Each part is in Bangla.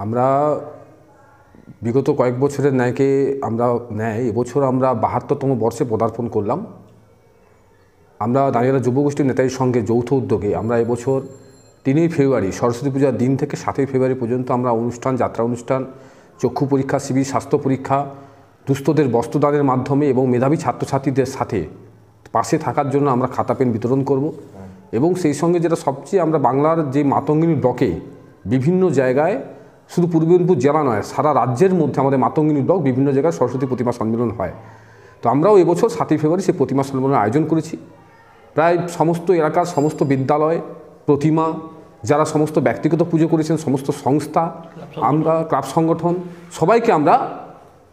আমরা বিগত কয়েক বছরের ন্যায়কে এবছর আমরা ৭২তম বর্ষে পদার্পণ করলাম। আমরা দাঁড়িয়ালা যুবগোষ্ঠীর নেতাদের সঙ্গে যৌথ উদ্যোগে আমরা এবছর ৩ ফেব্রুয়ারি সরস্বতী পূজার দিন থেকে ৭ ফেব্রুয়ারি পর্যন্ত আমরা যাত্রা অনুষ্ঠান, চক্ষু পরীক্ষা শিবির, স্বাস্থ্য পরীক্ষা, দুস্থদের বস্ত্রদানের মাধ্যমে এবং মেধাবী ছাত্রছাত্রীদের সাথে পাশে থাকার জন্য আমরা খাতা পেন বিতরণ করব। এবং সেই সঙ্গে যেটা সবচেয়ে আমরা বাংলার যে মাতঙ্গিনী ব্লকে বিভিন্ন জায়গায়, শুধু পূর্ব মেদিনীপুর জেলা নয়, সারা রাজ্যের মধ্যে আমাদের মাতঙ্গিনী ব্লক বিভিন্ন জায়গায় সরস্বতী প্রতিমা সম্মেলন হয়। তো আমরাও এবছর ৭ ফেব্রুয়ারি সেই প্রতিমা সম্মেলনের আয়োজন করেছি। প্রায় সমস্ত এলাকার সমস্ত বিদ্যালয়, প্রতিমা, যারা সমস্ত ব্যক্তিগত পুজো করেছেন, সমস্ত সংস্থা, আমরা ক্লাব সংগঠন, সবাইকে আমরা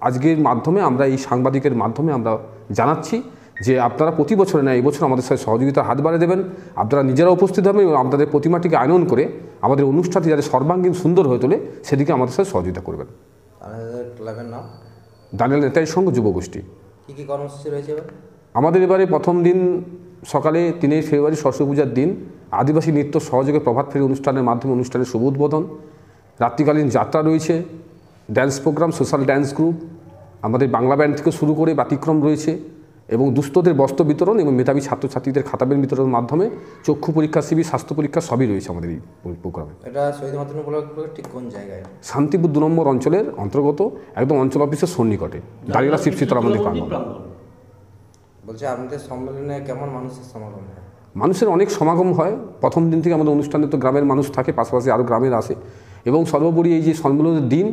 আজকের মাধ্যমে আমরা এই সাংবাদিকের মাধ্যমে আমরা জানাচ্ছি যে আপনারা প্রতি বছরে না, এই বছর আমাদের সাথে সহযোগিতার হাত বাড়িয়ে দেবেন। আপনারা নিজেরা উপস্থিত হবেন এবং আপনাদের প্রতিমাটিকে আনয়ন করে আমাদের অনুষ্ঠানটি যাতে সর্বাঙ্গীন সুন্দর হয়ে তোলে সেদিকে আমাদের সাথে সহযোগিতা করবেন। ক্লাবের নাম দাঁড়িয়ালা নেতাদের সঙ্গে যুবগোষ্ঠী। কী কী কর্মসূচি রয়েছে এবার? আমাদের এবারে প্রথম দিন সকালে ৩ ফেব্রুয়ারি সরস্বতী পূজার দিন আদিবাসী নৃত্য সহযোগে প্রভাত ফেরি অনুষ্ঠানের মাধ্যমে অনুষ্ঠানের শুভ উদ্বোধন। রাত্রিকালীন যাত্রা রয়েছে, dance program, social dance group, আমাদের বাংলা ব্যান্ড থেকে শুরু করে ব্যতিক্রম রয়েছে এবং দুস্থদের বস্ত্র বিতরণ এবং মেধাবী ছাত্রছাত্রীদের খাতা পেন বিতরণের মাধ্যমে চক্ষু পরীক্ষা শিবির, স্বাস্থ্য পরীক্ষা সবই রয়েছে আমাদের এই প্রোগ্রামে। এটা শহীদ মাতৃ ঠিক কোন জায়গায়? শান্তিপুর ২ নম্বর অঞ্চলের অন্তর্গত, একদম অঞ্চল অফিসের সন্নিকটে, দাঁড়িয়ালা শিব শীতলা মন্দির প্রাঙ্গণ। বলছি আপনাদের সম্মেলনে কেমন মানুষের সমাগম হয়? মানুষের অনেক সমাগম হয়। প্রথম দিন থেকে আমাদের অনুষ্ঠানে তো গ্রামের মানুষ থাকে, পাশাপাশি আরও গ্রামের আসে এবং সর্বোপরি এই যে সম্মেলনের দিন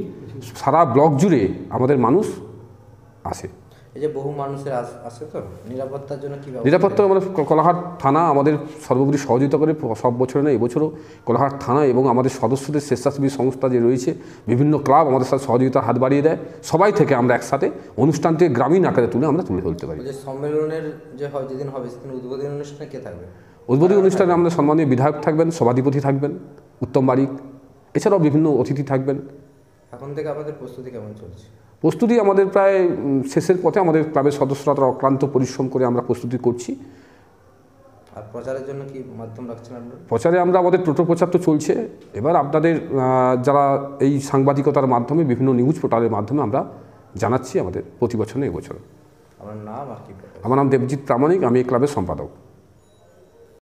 সারা ব্লক জুড়ে আমাদের মানুষ আসে। এই যে বহু মানুষের আসে, তো নিরাপত্তার জন্য কী? নিরাপত্তা আমাদের কোলাঘাট থানা আমাদের সর্বোপরি সহযোগিতা করে, সব বছরে না এবছরও কোলাঘাট থানা এবং আমাদের সদস্যদের স্বেচ্ছাসেবী সংস্থা যে রয়েছে, বিভিন্ন ক্লাব আমাদের সাথে সহযোগিতার হাত বাড়িয়ে দেয়। সবাই থেকে আমরা একসাথে অনুষ্ঠানটি গ্রামীণ আকারে তুলে ধরতে পারি। যে সম্মেলনের যেদিন হবে সেদিন উদ্বোধনী অনুষ্ঠানে কে থাকবে? উদ্বোধনী অনুষ্ঠানে আমাদের সম্মানীয় বিধায়ক থাকবেন, সভাধিপতি থাকবেন উত্তম বারিক, এছাড়াও বিভিন্ন অতিথি থাকবেন। এখন থেকে আমাদের প্রস্তুতি কেমন চলছে? প্রস্তুতি আমাদের প্রায় শেষের পথে। আমাদের ক্লাবের সদস্যরা তারা অক্লান্ত পরিশ্রম করে আমরা প্রস্তুতি করছি। আর প্রচারের জন্য কি মাধ্যম রাখছেন আপনারা? প্রচারে আমরা আমাদের টোটো প্রচার তো চলছে। এবার আপনাদের যারা এই সাংবাদিকতার মাধ্যমে বিভিন্ন নিউজ পোর্টালের মাধ্যমে আমরা জানাচ্ছি আমাদের প্রতি বছর না এবছর। আমার নাম আর কি? আমার নাম দেবজিৎ প্রামাণিক, আমি এই ক্লাবের সম্পাদক।